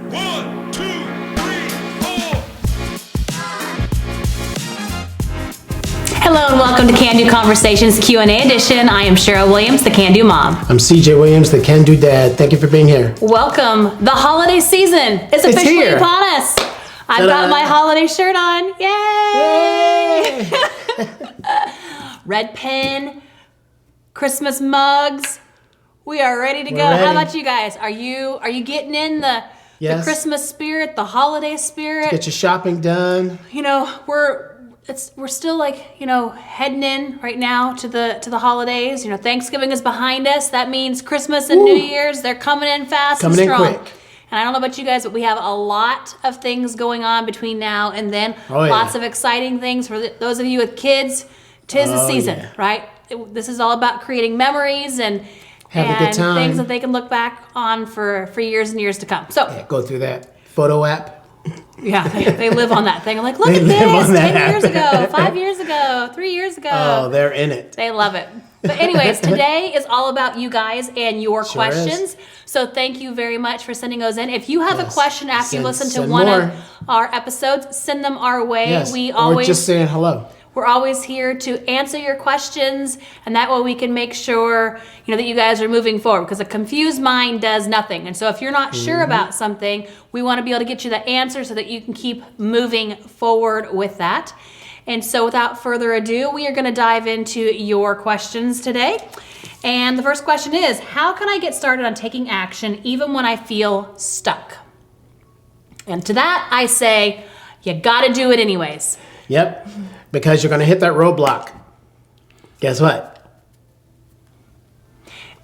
1, 2, 3, 4. Hello and welcome to Can Do Conversations Q&A edition. I am Cheryl Williams, the Can Do Mom. I'm CJ Williams, the Can Do Dad. Thank you for being here. Welcome. The holiday season is officially here. upon us. I've got my holiday shirt on. Yay! Red pen, Christmas mugs. We are ready to go. We're ready. How about you guys? Are you getting in the Christmas spirit, the holiday spirit? Get your shopping done. You know, we're still heading in right now to the holidays. You know, Thanksgiving is behind us. That means Christmas and New Year's, they're coming in fast and strong. Coming in quick. And I don't know about you guys, but we have a lot of things going on between now and then. Oh, yeah. Lots of exciting things for those of you with kids. 'Tis the season, yeah. right? This is all about creating memories and Have a good time. things that they can look back on for years and years to come. So Yeah, go through that photo app. yeah, they live on that thing. I'm like, look They at live this, on that 10 years app. ago, 5 years ago, 3 years ago. Oh, they're in it. They love it. But anyways, today is all about you guys and your Sure questions. is. So thank you very much for sending those in. If you have a Yes. question after you listen to Send one more. of our episodes, send them our way. Yes. We're or just saying hello. we're always here to answer your questions, and that way we can make sure that you guys are moving forward, because a confused mind does nothing. And so if you're not sure about something, we want to be able to get you the answer so that you can keep moving forward with that. And so without further ado, we are going to dive into your questions today. And the first question is, how can I get started on taking action even when I feel stuck? And to that, I say, you got to do it anyways. Yep. Because you're going to hit that roadblock. Guess what?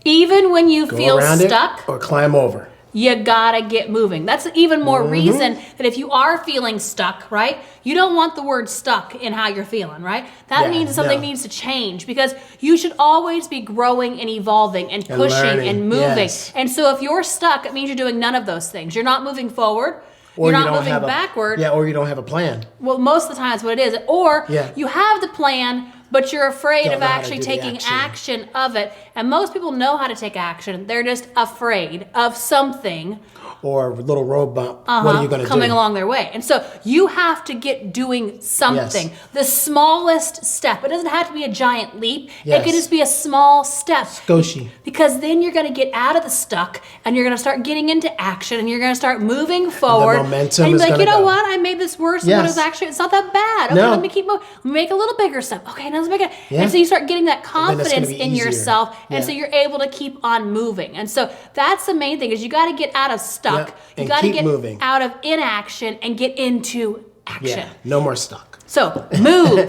Even when you Go feel around stuck, it or climb over. you gotta get moving. That's even more reason that if you are feeling stuck, right? You don't want the word stuck in how you're feeling, right? That Yeah, means that something no. needs to change, because you should always be growing and evolving and pushing learning, and moving. yes. And so if you're stuck, it means you're doing none of those things. You're not moving forward. Or You're you not don't moving have backward. or you don't have a plan. Well, most of the time that's what it is. Or Yeah. you have the plan, but you're afraid Don't of know how to actually do the taking action. action of it. And most people know how to take action. They're just afraid of something Or a little road bump. What are you going to do? coming along their way. And so you have to get doing something. Yes. The smallest step. It doesn't have to be a giant leap. It Yes. could just be a small step. Squishy. Because then you're going to get out of the stuck and you're going to start getting into action and you're going to start moving forward. momentum and you're is like, gonna you know go. what? I made this worse than what it was Yes. actually. It's not that bad. Okay, No. let me keep moving. Make a little bigger step. Okay, now let's make it. Yeah. And so you start getting that then it's gonna confidence be in easier. yourself. And Yeah. so you're able to keep on moving. And so that's the main thing, is you got to get out of stuck. Yeah, You and got to keep get moving. out of inaction and get into action. Yeah. No more stuck. So move,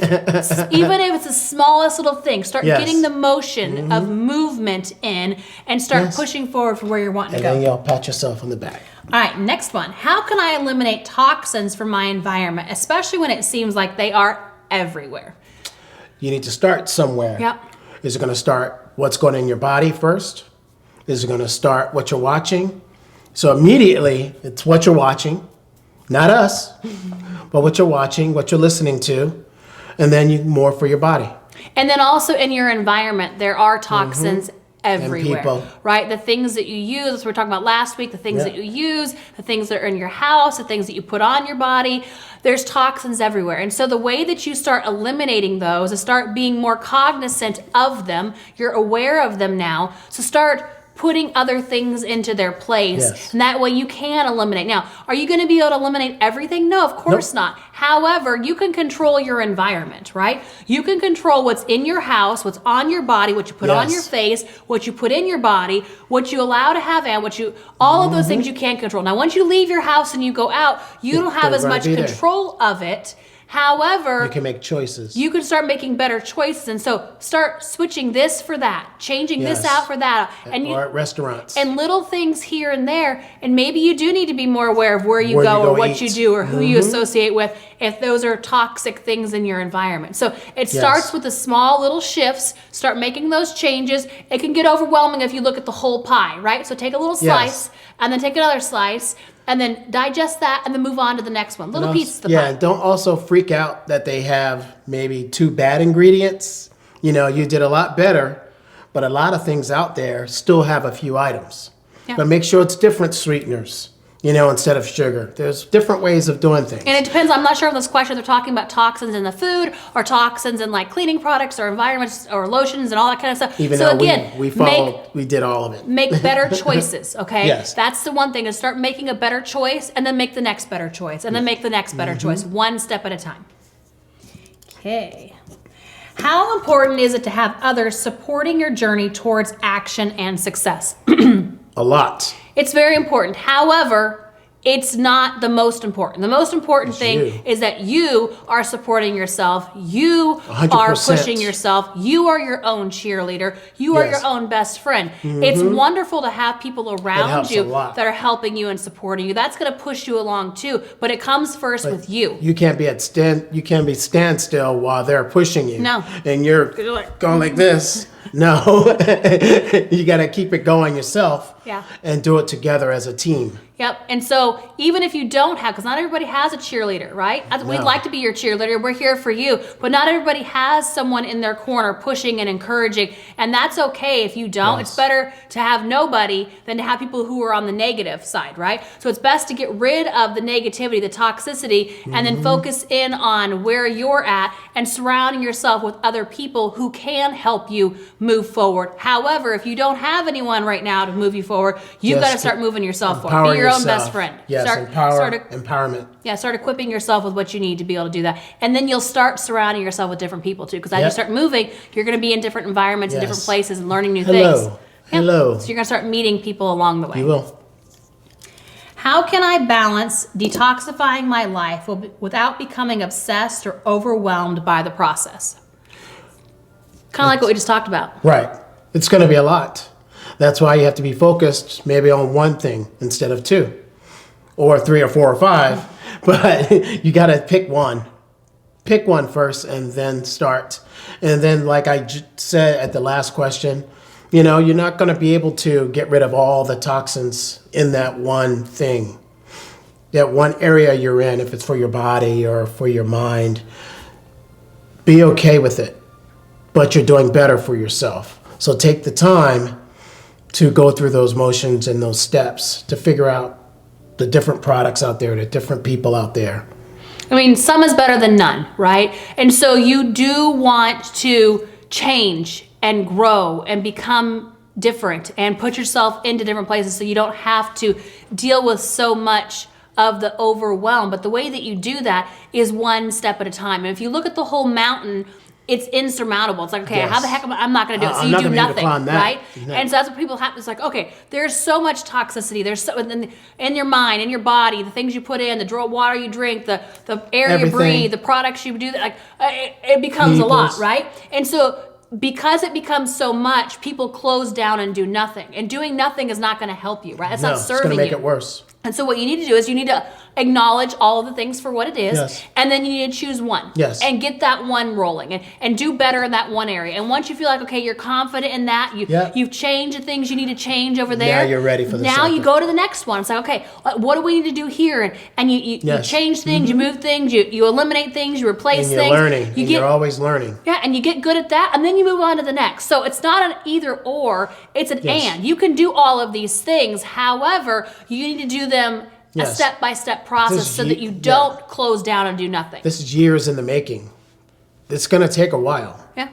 even if it's the smallest little thing. Start Yes. getting the motion of movement in and start Yes. pushing forward for where you're wanting And to go. then you'll pat yourself on the back. All right, next one. How can I eliminate toxins from my environment, especially when it seems like they are everywhere? You need to start somewhere. Yep. Is it going to start what's going in your body first? Is it going to start what you're watching? So immediately, it's what you're watching, not us, but what you're watching, what you're listening to, and then more for your body. And then also in your environment, there are toxins everywhere, people. right? The things that you use, as we were talking about last week, the things Yeah. that you use, the things that are in your house, the things that you put on your body, there's toxins everywhere. And so the way that you start eliminating those is start being more cognizant of them. You're aware of them now. So start putting other things into their place. Yes. And that way you can eliminate. Now, are you going to be able to eliminate everything? No, of course not. However, you can control your environment, right? You can control what's in your house, what's on your body, what you put on Yes. your face, what you put in your body, what you allow to have in, all of those things you can control. Now, once you leave your house and you go out, you don't have they're as gonna much be there. control of it. However, You can make choices. you can start making better choices. And so start switching this for that, changing this Yes. out for that. And or at restaurants. and little things here and there, and maybe you do need to be more aware of where you Where go you or go what eat. you do or who you associate with, if those are toxic things in your environment. So it starts with the small little shifts. Start making those changes. It can get overwhelming if you look at the whole pie, right? So take a little slice and then take another slice and then digest that and then move on to the next one. Little pieces of the pie. Yeah, don't also freak out that they have maybe 2 bad ingredients. You know, you did a lot better, but a lot of things out there still have a few items. Yeah. But make sure it's different sweeteners. instead of sugar. There's different ways of doing things. And it depends. I'm not sure if this question they're talking about toxins in the food or toxins in like cleaning products or environments or lotions and all that kind of stuff. Even so though again, we did all of it. Make better choices, okay? Yes. That's the one thing, is start making a better choice and then make the next better choice and then make the next better choice, one step at a time. Okay. How important is it to have others supporting your journey towards action and success? A lot. It's very important. However, it's not the most important. The most important thing is that you are supporting yourself. You 100%. are pushing yourself. You are your own cheerleader. You are your own best friend. It's wonderful to have people around you that are helping you and supporting you. That's going to push you along too. But it comes first with you. You can't be standstill while they're pushing you. No. And you're going like this. No. You got to keep it going yourself. Yeah. And do it together as a team. Yep. And so even if you don't have, because not everybody has a cheerleader, right? We'd like to be your cheerleader. We're here for you. But not everybody has someone in their corner pushing and encouraging. And that's okay if you don't. Yes. It's better to have nobody than to have people who are on the negative side, right? So it's best to get rid of the negativity, the toxicity, and then focus in on where you're at and surrounding yourself with other people who can help you move forward. However, if you don't have anyone right now to move you forward, you've got to start moving yourself forward. Be your own best friend. Yes, empowerment. Yeah, start equipping yourself with what you need to be able to do that. And then you'll start surrounding yourself with different people too. Because as you start moving, you're going to be in different environments and different places and learning new things. Hello. So you're going to start meeting people along the way. You will. How can I balance detoxifying my life without becoming obsessed or overwhelmed by the process? Kind of like what we just talked about. Right. It's going to be a lot. That's why you have to be focused maybe on one thing instead of two or three or four or five. But you got to pick one. Pick one first and then start. And then, like I said at the last question, you're not going to be able to get rid of all the toxins in that one thing, that one area you're in, if it's for your body or for your mind. Be okay with it, but you're doing better for yourself. So take the time to go through those motions and those steps to figure out the different products out there, the different people out there. I mean, some is better than none, right? And so you do want to change and grow and become different and put yourself into different places so you don't have to deal with so much of the overwhelm. But the way that you do that is one step at a time. And if you look at the whole mountain, it's insurmountable. It's like, okay, how the heck I'm not going to do it? So you do nothing, right? No. And so that's what people have. It's like, okay, there's so much toxicity. There's so in your mind, in your body, the things you put in, the water you drink, the air you breathe, the products you do. Like it becomes a lot, right? And so because it becomes so much, people close down and do nothing. And doing nothing is not going to help you, right? It's not serving you. It's going to make it worse. And so what you need to do is you need to acknowledge all of the things for what it is, and then you need to choose one. And get that one rolling and do better in that one area. And once you feel like, okay, you're confident in that, you've changed the things you need to change over there. Now you're ready for the Now second. you go to the next one. It's like, okay, what do we need to do here? And you change things, you move things, you eliminate things, you replace and you're things. Learning. You're always learning. Yeah, and you get good at that, and then you move on to the next. So it's not an either or, it's an and. You can do all of these things. However, you need to do them a step-by-step process so that you don't close down and do nothing. This is years in the making. It's going to take a while. Yeah.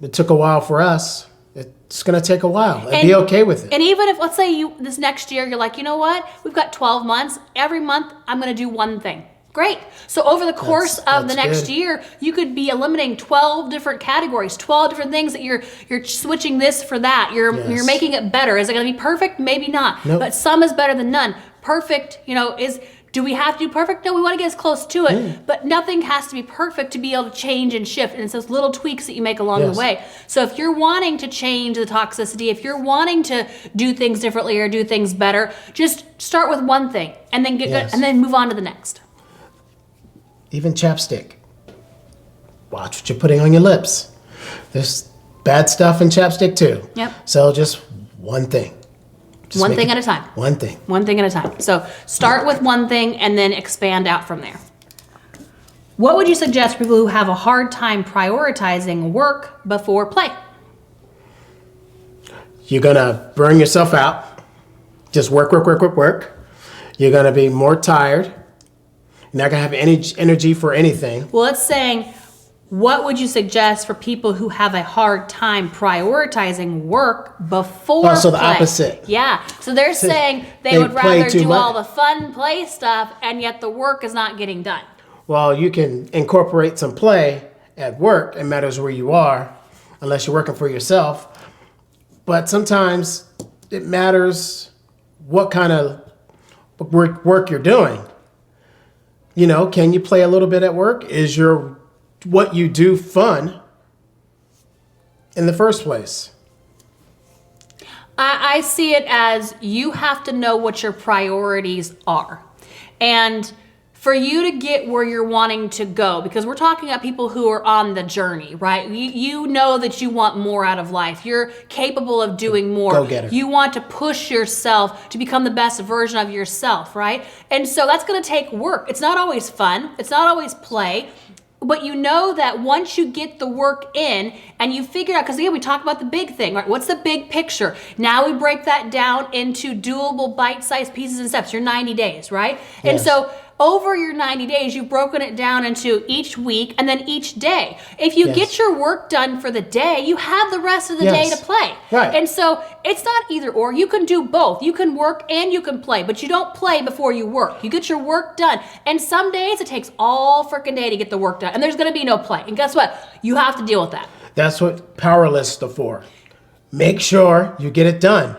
It took a while for us. It's going to take a while. And be okay with it. And even if, let's say this next year, you're like, you know what? We've got 12 months. Every month, I'm going to do one thing. Great. So over the course of the next year, you could be eliminating 12 different categories, 12 different things that you're switching this for that. You're making it better. Is it going to be perfect? Maybe not. Nope. But some is better than none. Perfect, do we have to do perfect? No, we want to get as close to it. But nothing has to be perfect to be able to change and shift. And it's those little tweaks that you make along the way. So if you're wanting to change the toxicity, if you're wanting to do things differently or do things better, just start with one thing and then get good and then move on to the next. Even chapstick. Watch what you're putting on your lips. There's bad stuff in chapstick too. Yep. So just one thing. One thing at a time. One thing. One thing at a time. So start with one thing and then expand out from there. What would you suggest for people who have a hard time prioritizing work before play? You're going to burn yourself out. Just work. You're going to be more tired. You're not going to have any energy for anything. Well, it's saying, what would you suggest for people who have a hard time prioritizing work before So the play? opposite. Yeah. So they're saying they they would play rather too do much. all the fun play stuff, and yet the work is not getting done. Well, you can incorporate some play at work. It matters where you are, unless you're working for yourself. But sometimes it matters what kind of work you're doing. You know, can you play a little bit at work? Is your what you do fun in the first place? I see it as you have to know what your priorities are. And for you to get where you're wanting to go, because we're talking about people who are on the journey, right? You know that you want more out of life. You're capable of doing more. Go-getter. You want to push yourself to become the best version of yourself, right? And so that's going to take work. It's not always fun. It's not always play. But you know that once you get the work in and you figure out, because again, we talk about the big thing, right? What's the big picture? Now we break that down into doable bite-sized pieces and steps, your 90 days, right? And Yes. so over your 90 days, you've broken it down into each week and then each day. If you Yes. get your work done for the day, you have the rest of the day Yes. to play. Right. And so it's not either or. You can do both. You can work and you can play, but you don't play before you work. You get your work done. And some days it takes all freaking day to get the work done. And there's going to be no play. And guess what? You have to deal with that. That's what power lists are for. Make sure you get it done.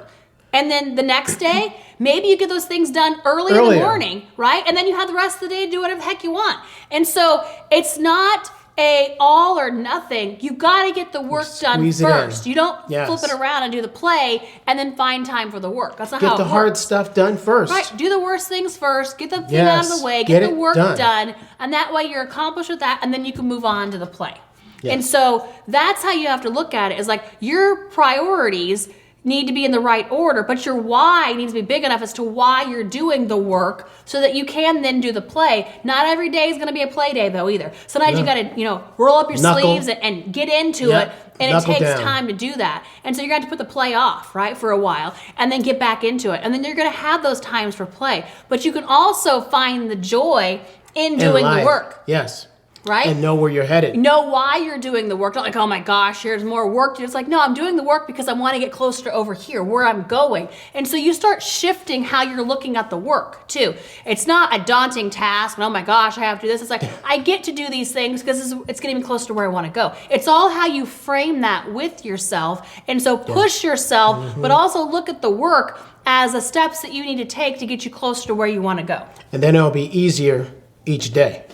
And then the next day, maybe you get those things done early in the Earlier. morning, right? And then you have the rest of the day to do whatever the heck you want. And so it's not a all or nothing. You got to get the work done Squeeze it in. first. You don't Yes. flip it around and do the play and then find time for the work. That's not how Get it the works. hard stuff done first. Right, do the worst things first, get the thing out of Yes, the way, get get the it work done. done, and that way you're accomplished with that, and then you can move on to the play. Yes. And so that's how you have to look at it, is like your priorities need to be in the right order, but your why needs to be big enough as to why you're doing the work so that you can then do the play. Not every day is going to be a play day though either. Sometimes you got to, roll up your Knuckle. sleeves and get into Yep. it, and Knuckle it takes down. time to do that. And so you're going to have to put the play off, right, for a while, and then get back into it. And then you're going to have those times for play. But you can also find the joy in In doing the life. work, Yes. right? And know where you're headed. Know why you're doing the work. Not like, oh my gosh, here's more work. It's like, no, I'm doing the work because I want to get closer to over here, where I'm going. And so you start shifting how you're looking at the work too. It's not a daunting task. And, oh my gosh, I have to do this. It's like, I get to do these things because it's getting me closer to where I want to go. It's all how you frame that with yourself. And so push yourself, but also look at the work as the steps that you need to take to get you closer to where you want to go. And then it'll be easier each day.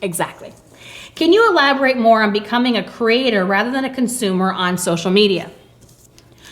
Exactly. Can you elaborate more on becoming a creator rather than a consumer on social media?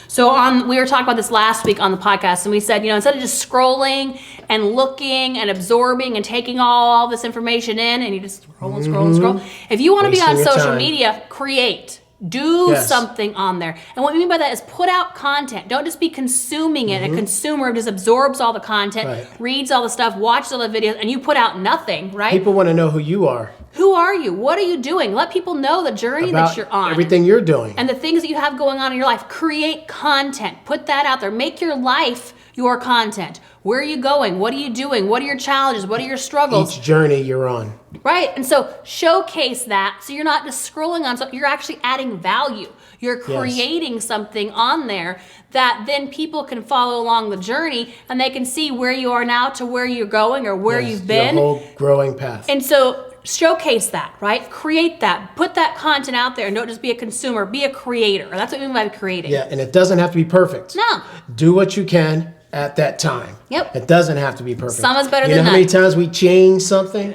So we were talking about this last week on the podcast, and we said, instead of just scrolling and looking and absorbing and taking all this information in, and you just scroll and scroll and scroll. If you want to be on Wasting your social time. media, create. Do Yes. something on there. And what we mean by that is put out content. Don't just be consuming it. A consumer just absorbs all the content, Right. reads all the stuff, watches all the videos, and you put out nothing, right? People want to know who you are. Who are you? What are you doing? Let people know the journey About that you're on. everything you're doing. And the things that you have going on in your life. Create content. Put that out there. Make your life your content. Where are you going? What are you doing? What are your challenges? What are your struggles? Each journey you're on. Right? And so showcase that so you're not just scrolling on something. You're actually adding value. You're creating something on there that then people can follow along the journey and they can see where you are now to where you're going or where Yes, you've been. Your whole growing path. And so showcase that, right? Create that. Put that content out there and don't just be a consumer, be a creator. That's what we mean by creating. Yeah, and it doesn't have to be perfect. No. Do what you can at that time. Yep. It doesn't have to be perfect. Some is better you than know how many none. times we change something?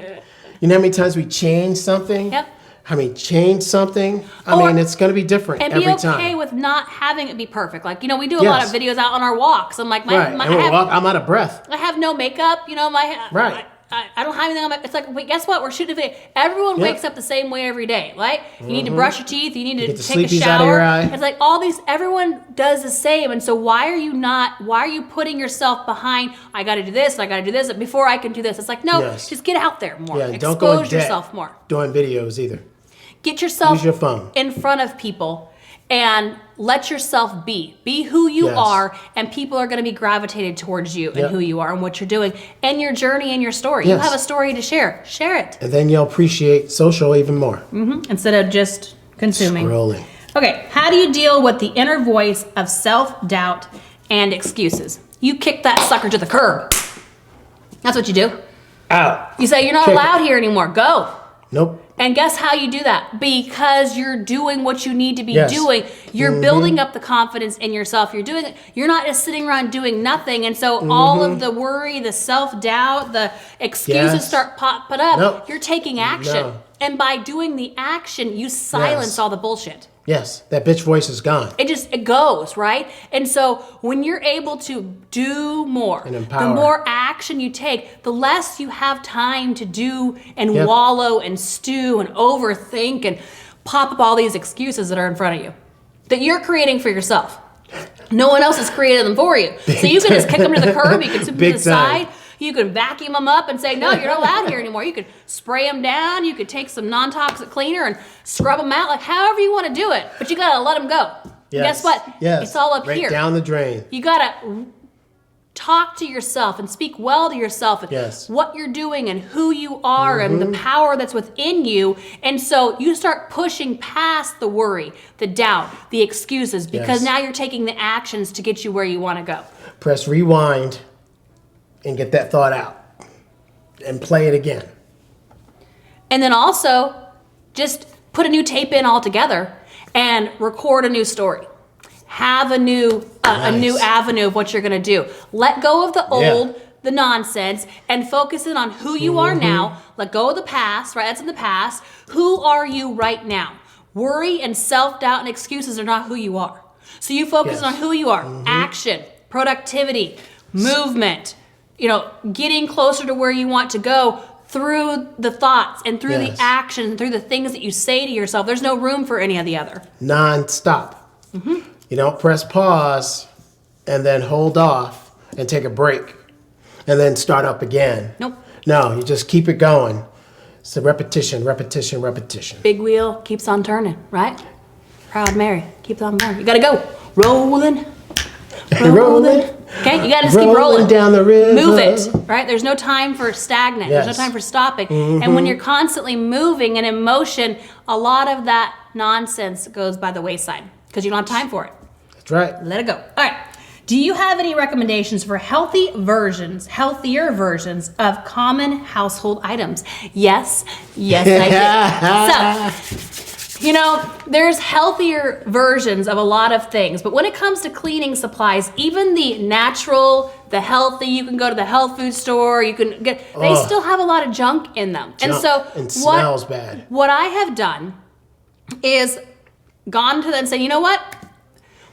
You know how many times we change something? Yep. How many change something? I Or- mean, it's going to be different And every be okay time. with not having it be perfect. Like, we do a lot of Yes. videos out on our walks. I'm like, Right. And I'm out of breath. I have no makeup, Right. I don't have anything on my, it's like, wait, guess what? We're shooting a video. Everyone Yep. wakes up the same way every day, right? You need to brush your teeth. You need to Get the take a sleepies shower. out of your eye. It's like everyone does the same. And so why are you putting yourself behind, I got to do this, before I can do this? It's like, no, Yes. just get out there more. Yeah, Expose don't go in debt yourself more. doing videos either. Get yourself Use your phone. in front of people and let yourself be who you Yes. are, and people are going to be gravitated towards you and Yep. who you are and what you're doing and your journey and your story. You Yes. have a story to share it And then you'll appreciate social even more. instead of just consuming. Scrolling. Okay, how do you deal with the inner voice of self-doubt and excuses? You kick that sucker to the curb. That's what you do. Out. You say, you're not Kick it. allowed here anymore. Go. Nope. And guess how you do that? Because you're doing what you need to be Yes. doing. You're building up the confidence in yourself. You're doing it. You're not just sitting around doing nothing. And so all of the worry, the self-doubt, the excuses Yes. start popping up. Nope. You're taking action. No. And by doing the action, you silence Yes. all the bullshit. Yes, that bitch voice is gone. It goes, right? And so when you're able to do more, And the empower. more action you take, the less you have time to do and Yep. wallow and stew and overthink and pop up all these excuses that are in front of you that you're creating for yourself. No one else has created them for you. So you can just kick them to the curb, you can sweep them to Big the time. side, you can vacuum them up and say, no, you're not allowed here anymore. You could spray them down, you could take some non-toxic cleaner and scrub them out, like however you want to do it. But you got to let them go. Yes. Guess what? Yes. It's all up right here. down the drain. You gotta talk to yourself and speak well to yourself and Yes. what you're doing and who you are and the power that's within you. And so you start pushing past the worry, the doubt, the excuses, because Yes. now you're taking the actions to get you where you want to go. Press rewind and get that thought out and play it again. And then also just put a new tape in altogether and record a new story. Have a new Nice. avenue of what you're going to do. Let go of the Yeah. old, the nonsense, and focus in on who you are now. Let go of the past, right? That's in the past. Who are you right now? Worry and self-doubt and excuses are not who you are. So you focus Yes. on who you are. Action, productivity, movement, getting closer to where you want to go through the thoughts and through Yes. the actions and through the things that you say to yourself. There's no room for any of the other. Non-stop. You don't press pause and then hold off and take a break and then start up again. Nope. No, you just keep it going. It's a repetition, repetition, repetition. Big wheel keeps on turning, right? Proud Mary keeps on burning. You gotta go. Rolling. Rolling. Okay, you gotta just keep Rolling rolling. down the river. Move it, right? There's no time for stagnant. There's Yes. no time for stopping. And when you're constantly moving and in motion, a lot of that nonsense goes by the wayside because you don't have time for it. That's right. Let it go. All right. Do you have any recommendations for healthier versions of common household items? Yes, I do. So, there's healthier versions of a lot of things, but when it comes to cleaning supplies, even the natural, the healthy, you can go to the health food store, you can get, they Ugh. still have a lot of junk in them. And Junk. so And smells bad. what I have done is gone to them and said, you know what?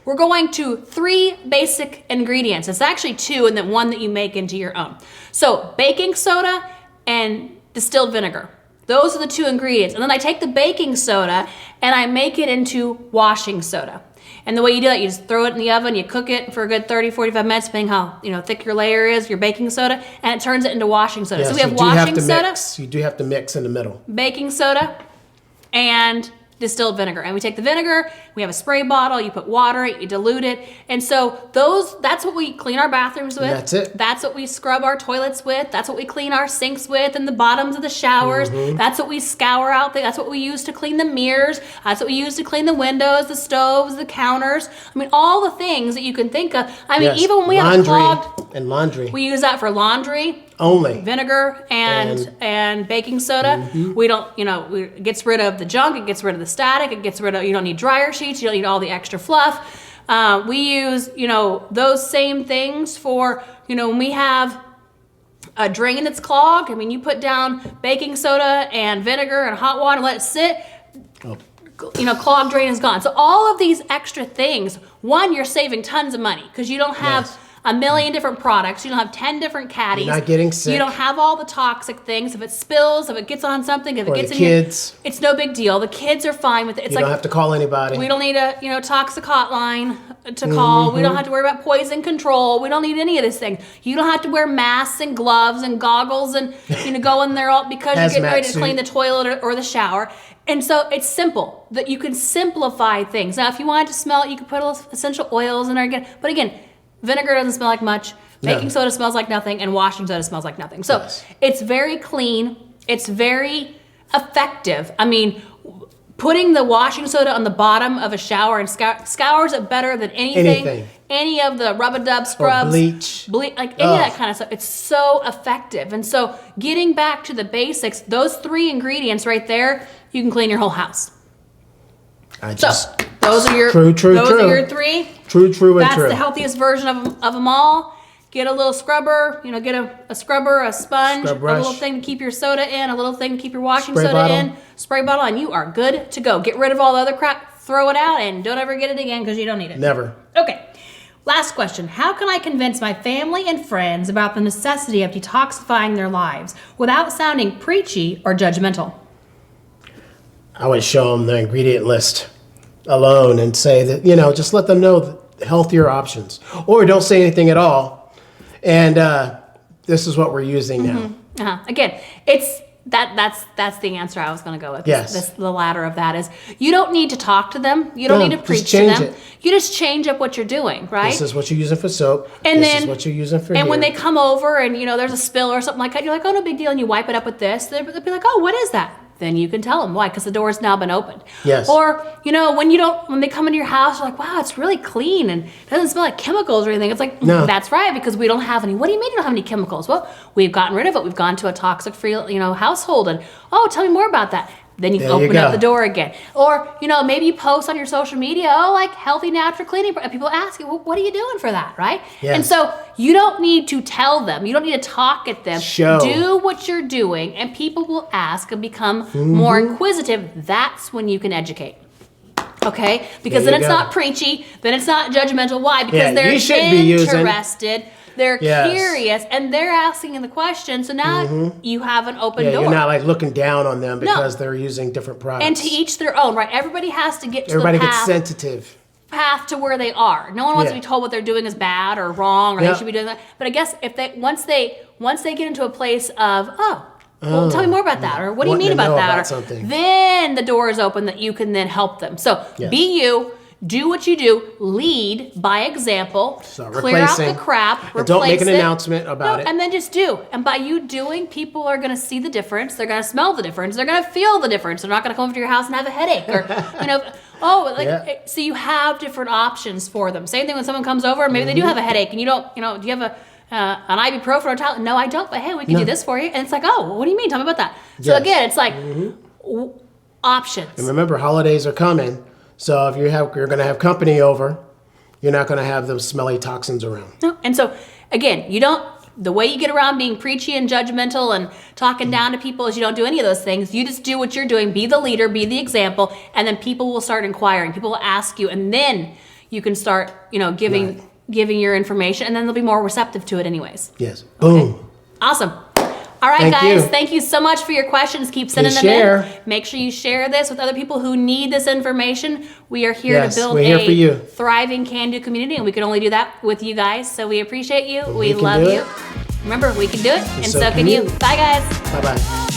We're going to 3 basic ingredients. It's actually 2 and then 1 that you make into your own. So baking soda and distilled vinegar. Those are the 2 ingredients. And then I take the baking soda and I make it into washing soda. And the way you do that, you just throw it in the oven, you cook it for a good 30, 45 minutes, depending how thick your layer is, your baking soda, and it turns it into washing soda. Yes, So we have you do have washing to soda, mix. You do have to mix in the middle. baking soda, and distilled vinegar. And we take the vinegar, we have a spray bottle, you put water, you dilute it. And so that's what we clean our bathrooms with. That's it. That's what we scrub our toilets with. That's what we clean our sinks with and the bottoms of the showers. That's what we scour out. That's what we use to clean the mirrors. That's what we use to clean the windows, the stoves, the counters. I mean, all the things that you can think of. I mean, Yes. even when we have clogged, and laundry we use that for laundry. only. Vinegar and baking soda. We don't, it gets rid of the junk, it gets rid of the static, it gets rid of, you don't need dryer sheets, you don't need all the extra fluff. We use, those same things for, when we have a drain that's clogged. I mean, you put down baking soda and vinegar and hot water, let it sit. Clogged drain is gone. So all of these extra things, one, you're saving tons of money because you don't have Yes. a million different products. You don't have 10 different caddies. You're not getting sick. You don't have all the toxic things. If it spills, if it gets on something, if it Or gets the in kids. it's no big deal. The kids are fine with it. It's You don't have to call anybody. we don't need a toxic hotline to call. We don't have to worry about poison control. We don't need any of this thing. You don't have to wear masks and gloves and goggles and go in there all because you're getting Hazmat ready to suit. clean the toilet or the shower. And so it's simple that you can simplify things. Now, if you wanted to smell it, you could put a little essential oils in there again. But again, vinegar doesn't smell like much. Baking soda smells like nothing, and washing soda smells like nothing. So it's very clean. It's very effective. I mean, putting the washing soda on the bottom of a shower and scours it better than anything. Any of the rub-a-dub scrubs. Or bleach. Like any of that kind of stuff. It's so effective. And so getting back to the basics, those 3 ingredients right there, you can clean your whole house. Those are your True. are your 3. True. That's the healthiest version of them all. Get a little scrubber, get a scrubber, a sponge, Scrub a brush. little thing to keep your soda in, a little thing to keep your washing Spray soda bottle. in, spray bottle, and you are good to go. Get rid of all the other crap, throw it out, and don't ever get it again because you don't need it. Never. Okay. Last question. How can I convince my family and friends about the necessity of detoxifying their lives without sounding preachy or judgmental? I would show them the ingredient list alone and say that, just let them know the healthier options. Or don't say anything at all. And this is what we're using now. Again, it's that's the answer I was going to go with. Yes. The latter of that is you don't need to talk to them. You don't No, need to just preach to change them. it. You just change up what you're doing, right? This is what you're using for soap. And this then- is what you're using for And when here. they come over and there's a spill or something like that, you're like, oh, no big deal, and you wipe it up with this. They'll be like, oh, what is that? Then you can tell them why, because the door's now been opened. Yes. Or when they come into your house, you're like, wow, it's really clean and it doesn't smell like chemicals or anything. It's like, No. that's right, because we don't have any. What do you mean you don't have any chemicals? Well, we've gotten rid of it. We've gone to a toxic-free, household. And tell me more about that. Then you There you open up go. the door again. Or, maybe you post on your social media, like healthy natural cleaning. People ask you, well, what are you doing for that, right? Yes. And so you don't need to tell them. You don't need to talk at them. Show. Do what you're doing, and people will ask and become more inquisitive. That's when you can educate. Okay? Because There then you it's go. not preachy. Then it's not judgmental. Why? Because Yeah, they're you shouldn't be using- interested. They're Yes. curious, and they're asking the question. So now you have an open Yeah, door. you're not like looking down on them because they're using different products. And to each their own, right? Everybody has to get to Everybody the gets path sensitive. to where they are. No one wants to Yeah. be told what they're doing is bad or wrong or Yeah. they should be doing that. But I guess if they once they get into a place of well, tell me more about that, or what do you Wanting mean to about know that? about Or something. then the door is open that you can then help them. So Yes. be you. Do what you do. Lead by example. So Clear out the replacing. crap. And don't make replace an it. announcement about it. And then just do. And by you doing, people are going to see the difference. They're going to smell the difference. They're going to feel the difference. They're not going to come over to your house and have a headache or, Yeah. so you have different options for them. Same thing when someone comes over, maybe they do have a headache and you don't, do you have an ibuprofen or Tylenol? No, I don't, but hey, we can do this for you. And it's like, oh, what do you mean? Tell me about that. So Yes. again, it's like options. And remember, holidays are coming. So if you're going to have company over, you're not going to have those smelly toxins around. No. And so again, the way you get around being preachy and judgmental and talking down to people is you don't do any of those things. You just do what you're doing. Be the leader, be the example, and then people will start inquiring. People will ask you, and then you can start, giving your information, and then they'll be more receptive to it anyways. Yes. Boom. Awesome. All right, Thank guys. you. Thank you so much for your questions. Keep sending Please them share. in. Make sure you share this with other people who need this information. We are here Yes, to build we're here for you. a thriving can-do community, and we can only do that with you guys. So we appreciate you. We can love do you. it. Remember, we can do it, and so so can can you. you. Bye, guys. Bye-bye.